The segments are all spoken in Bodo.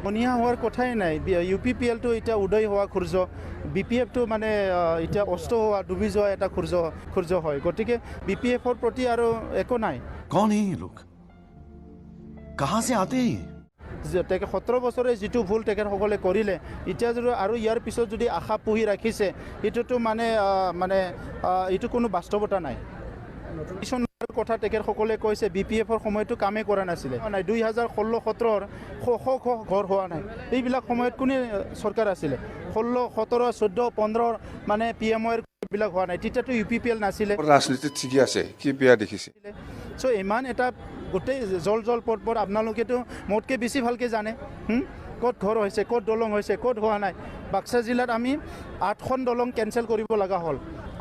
বনিয়া হওয়ার কথাই নাই UPPL তো এটা উদয় হওয়া খুর্জ BPF তো মানে এটা অস্ত হওয়া ডুবি যাওয়া এটা খুর্জ হয় গতিকে BPF-ৰ প্ৰতি আৰু একো নাই कौन है ये लोग कहाँ से आते हैं 17 বছৰে যেটো ভুল তেখেতসকলে কৰিলে এতিয়া যদি আৰু ইয়াৰ পিছত যদি আশা পুহি ৰাখিছে এটোতো মানে এটো কোনো বাস্তৱতা নাই কথা তেখেতসকলে কৈছে BPF-ৰ সময়টো কামে কৰা নাছিলে 2016-17 ঘৰ হোৱা নাই এইবিলাক সময়ত কোনে চৰকাৰ আছিলে 16 17 14 15 মানে PM-ৰ বিলাক হোৱা নাই তেতিয়াতো UPPL নাছিলে ৰাজনীতি ঠিকই আছে কি বেয়া দেখিছে সো ইমান এটা গোটেই জল পটপট আপোনালোকেতো মোতকৈ বেছি ভালকৈ জানে ক'ত ঘৰ হৈছে ক'ত দলং হৈছে ক'ত হোৱা নাই বাক্সা জিলাত আমি 8খন দলং কেনচেল কৰিব লগা হ'ল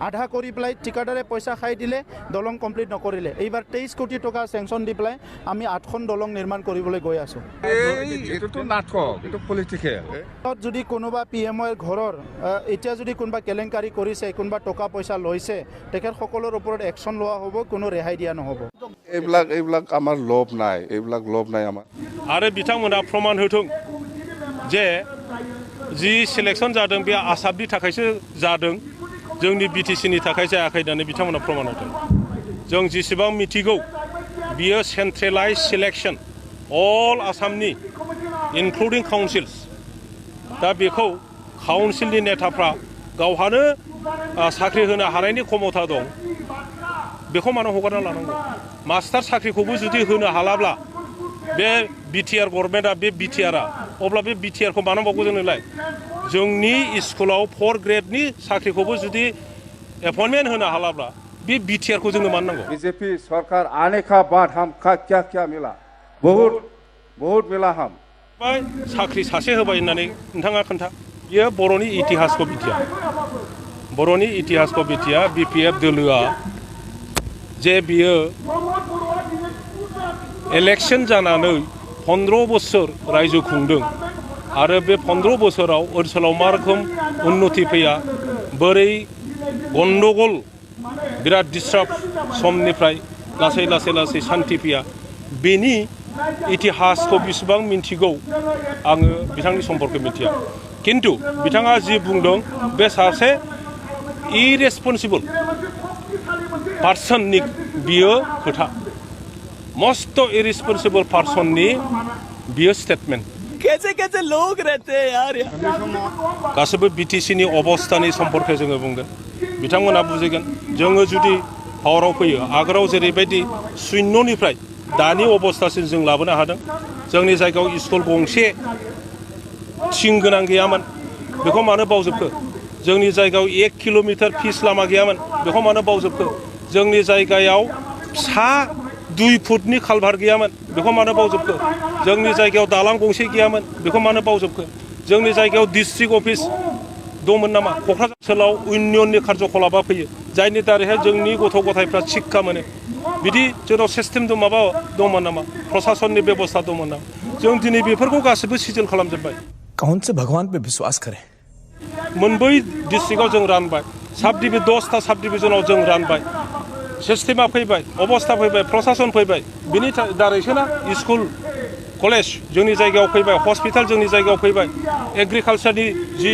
আধা কৰি পেলাই ঠিকাদাৰে পইচা খাই দিলে দলং কমপ্লিট নকৰিলে এইবাৰ 23 কোটি টকা চেংচন দি পেলাই আমি 8খন দলং নিৰ্মাণ কৰিবলৈ গৈ আছো এইটো নাটক এইটো পলিটিকেল যদি কোনোবা PM-ৰ ঘৰৰ এতিয়া যদি কোনোবা কেলেংকাৰী কৰিছে কোনোবা টকা পইচা লৈছে তেখেতসকলৰ ওপৰত একশ্যন লোৱা হ'ব কোনো ৰেহাই দিয়া নহ'ব এইবিলাক আমাৰ লোভ নাই এইবিলাক লোভ নাই আমাৰ आरो बिथांमोना प्रमाण होथों जे जि सिलेक्शन जादों बे आसामनि थाखायसो जादों जोंनि BTC-नि थाखाय जायाखै होननानै बिथांमोना प्रमाण होथों जों जेसेबां मिथिगौ बियो सेन्ट्रेलाइज सिलेक्शन अल आसामनि इनक्लुडिं काउन्सिल्स दा बेखौ काउन्सिलनि नेताफ्रा गावहानो साख्रि होनो हानायनि क्षमता दं बेखौ मानो हगारना लानांगौ मास्टार साख्रिखौबो जुदि होनो हालाब्ला बे BTR गभर्नमेन्टआ बे BTR-आ अब्ला बे BTR-खौ मानो मावगौ जोंनोलाय जोंनि स्कुलाव 4 ग्रेडनि साख्रिखौबो जुदि एपइन्टमेन्ट होनो हालाब्ला बे BTR-खौ जोंनो मानो नांगौ बीजेपी सरकार आने का बाद हम क्या मिला बहुत मिला हम साख्रि सासे होबाय होननानै नोंथाङा खोन्था बियो बर'नि इतिहासखौ बिटिया बर'नि इतिहासखौ बिटिया BPF दोलोआ जे बियो इलेक्शन जानानै 15 बोसोर रायजो खुंदों आरो बे 15 बोसोराव ओनसोलाव मा रोखोम उन्नति फैया बोरै गन्डगोल बिराद डिस्टार्ब समनिफ्राय लासै शान्ति फैया बेनि इतिहासखौ बेसेबां मिन्थिगौ आङो बिथांनि सम्पर्क मिथिया किन्तु बिथाङा जि बुंदों बे सासे इरेसपन्सिबल पार्सननि बियो खोथा मोस्ट इरेस्पॉन्सिबल पर्सन नि बियो स्टेटमेंट कैसे लोग रहते हैं यार गासैबो BTC नि अबस्थानि सम्पर्के जोङो बुंगोन बिथांमोना बुजिगोन जोङो जुदि पावाराव फैयो आगोलाव जेरैबायदि शून्यनिफ्राय दानि अबस्थासिम जों लाबोनो हादों जोंनि जायगायाव स्कुल गंसे थिं गोनां गैयामोन बेखौ मानो बावजोबखो जोंनि जायगायाव 1 किल'मिटार फिस लामा गैयामोन बेखौ मानो बावजोबखो जोंनि जायगायाव फिसा 2 फुटनि कालभार गैयामोन बेखौ मानो बावजोबखो जोंनि जायगायाव दालां गंसे गैयामोन बेखौ मानो बावजोबखो जोंनि जायगायाव डिस्ट्रिक्ट अफिस दंमोन नामा क'क्राझार ओनसोलाव इउनियननि कार्यकलापा फैयो जायनि दारैहाय जोंनि गथ' गथायफ्रा शिक्षा मोनो बिदि जोंनाव सिस्टेम माबा दंमोन नामा प्रशासननि बेबस्था दंमोन नामा जों दिनै बेफोरखौ गासैबो सिजल खालामजोब्बाय कौन से भगवान पे विश्वास करें मोनबै डिस्ट्रिक्टआव जों रानबाय सब 10टा सब डिभिजनाव जों रानबाय सिस्टेमा फैबाय अबस्था फैबाय प्रशासन फैबाय बिनि दारैसोना स्कुल कलेज जोंनि जायगायाव फैबाय हस्पिटाल जोंनि जायगायाव फैबाय एग्रिकालचारनि जि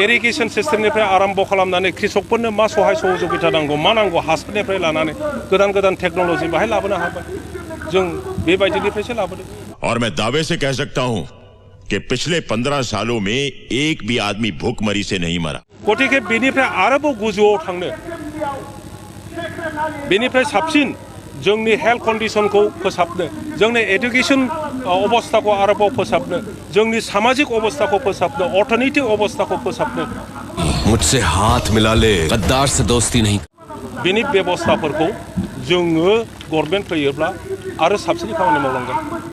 इरिगेशन सिस्टेमनिफ्राय आरम्भ खालामनानै कृषकफोरनो मा सहाय सहयोगिता नांगौ मा नांगौ हासारनिफ्राय लानानै गोदान टेक्नोलॉजी बाहाय लाबोनो हाबाय जों बेबायदिनिफ्रायसो लाबोदों और मैं दावे से कह सकता हूं कि पिछले 15 सालों में एक भी आदमी भूखमरी से नहीं मरा गतिके बेनिफ्राय आरोबाव गोजौआव थांनो बेनिफ्राय साबसिन जोंनि हेल्थ कन्डिशनखौ फोसाबनो जोंनि एडुकेशन अबस्थाखौ आरोबाव फोसाबनो जोंनि सामाजिक अबस्थाखौ फोसाबनो अर्थनैतिक अबस्थाखौ फोसाबनो मुझसे हाथ मिला ले गद्दार से दोस्ती नहीं बेनि बेबस्थाफोरखौ जोङो गभर्नमेन्ट फैयोब्ला आरो साबसिन खामानि मावलांगोन